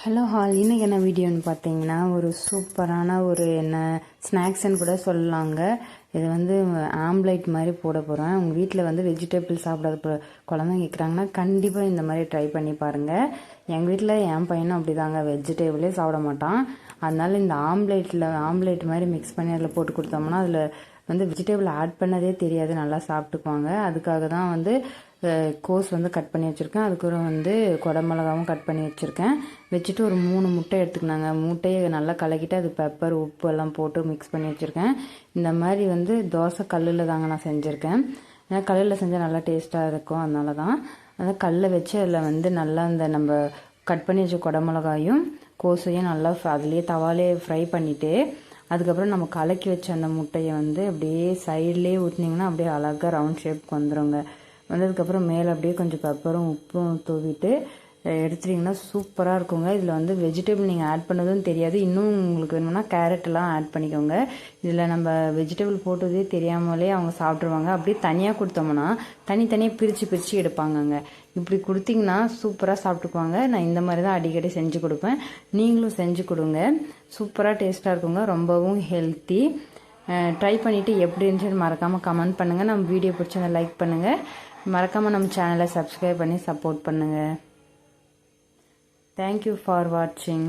Hello hall, இன்றைக்கி என்ன வீடியோன்னு பார்த்தீங்கன்னா ஒரு சூப்பரான ஒரு என்ன ஸ்நாக்ஸ்ன்னு கூட சொல்லலாங்க. இது வந்து ஆம்லேட் மாதிரி போட போகிறேன். உங்கள் வீட்டில் வந்து வெஜிடபிள் சாப்பிடாத குழந்தைங்க கேட்குறாங்கன்னா கண்டிப்பாக இந்த மாதிரி ட்ரை பண்ணி பாருங்கள். எங்கள் வீட்டில் என் பையனும் அப்படி தாங்க, வெஜிடபிளே சாப்பிட மாட்டான். அதனால இந்த ஆம்லேட் மாதிரி மிக்ஸ் பண்ணி அதில் போட்டு கொடுத்தோம்னா அதில் வந்து வெஜிடபிள் ஆட் பண்ணதே தெரியாது, நல்லா சாப்பிட்டுக்குவாங்க. அதுக்காக தான் வந்து கோஸ் வந்து கட் பண்ணி வச்சுருக்கேன். அதுக்கப்புறம் வந்து குடமிளகாவும் கட் பண்ணி வச்சுருக்கேன். வச்சுட்டு ஒரு 3 முட்டை எடுத்துக்கினாங்க. முட்டையை நல்லா கலக்கிட்டு அது பெப்பர் உப்பு எல்லாம் போட்டு மிக்ஸ் பண்ணி வச்சுருக்கேன். இந்த மாதிரி வந்து தோசை கல்லில் தாங்க நான் செஞ்சுருக்கேன். ஏன்னா கல்லில் செஞ்சால் நல்லா டேஸ்ட்டாக இருக்கும், அதனால தான். அதை கல்லில் வச்சு அதில் வந்து நல்லா இந்த நம்ம கட் பண்ணி வச்ச குடமிளகாயும் கோஸையும் நல்லா அதுலேயே தவாலே ஃப்ரை பண்ணிவிட்டு அதுக்கப்புறம் நம்ம கலக்கி வச்ச அந்த முட்டையை வந்து அப்படியே சைட்லேயே ஊற்றினீங்கன்னா அப்படியே அழகாக ரவுண்ட் ஷேப்புக்கு வந்துடுங்க. வந்ததுக்கப்புறம் மேலே அப்படியே கொஞ்சம் பெப்பரும் உப்பும் தூவிட்டு எடுத்துட்டிங்கன்னா சூப்பராக இருக்குங்க. இதில் வந்து வெஜிடபிள் நீங்கள் ஆட் பண்ணதும் தெரியாது. இன்னும் உங்களுக்கு வேணும்னா கேரட்டெல்லாம் ஆட் பண்ணிக்கோங்க. இதில் நம்ம வெஜிடபிள் போட்டதே தெரியாமலே அவங்க சாப்பிட்ருவாங்க. அப்படியே தனியாக கொடுத்தோம்னா தனித்தனியாக பிரித்து எடுப்பாங்கங்க. இப்படி கொடுத்தீங்கன்னா சூப்பராக சாப்பிட்டுக்குவாங்க. நான் இந்த மாதிரி தான் அடிக்கடி செஞ்சு கொடுப்பேன். நீங்களும் செஞ்சு கொடுங்க, சூப்பராக டேஸ்ட்டாக இருக்குங்க, ரொம்பவும் ஹெல்த்தி. ட்ரை பண்ணிவிட்டு எப்படி இருந்துச்சுன்னு மறக்காமல் கமெண்ட் பண்ணுங்கள். நம்ம வீடியோ பிடிச்சதை லைக் பண்ணுங்கள். மறக்காமல் நம்ம சேனலை சப்ஸ்கிரைப் பண்ணி சப்போர்ட் பண்ணுங்கள். Thank you for watching.